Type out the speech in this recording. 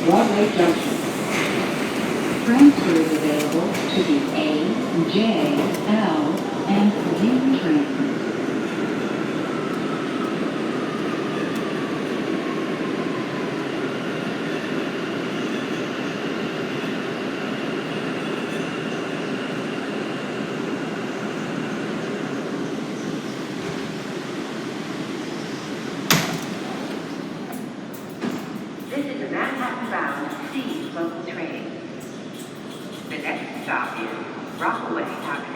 Broadway Junction. Transfers available to the A, J, L, and Z trains. This is a Manhattan-bound C local train. The next stop is Rockaway Avenue.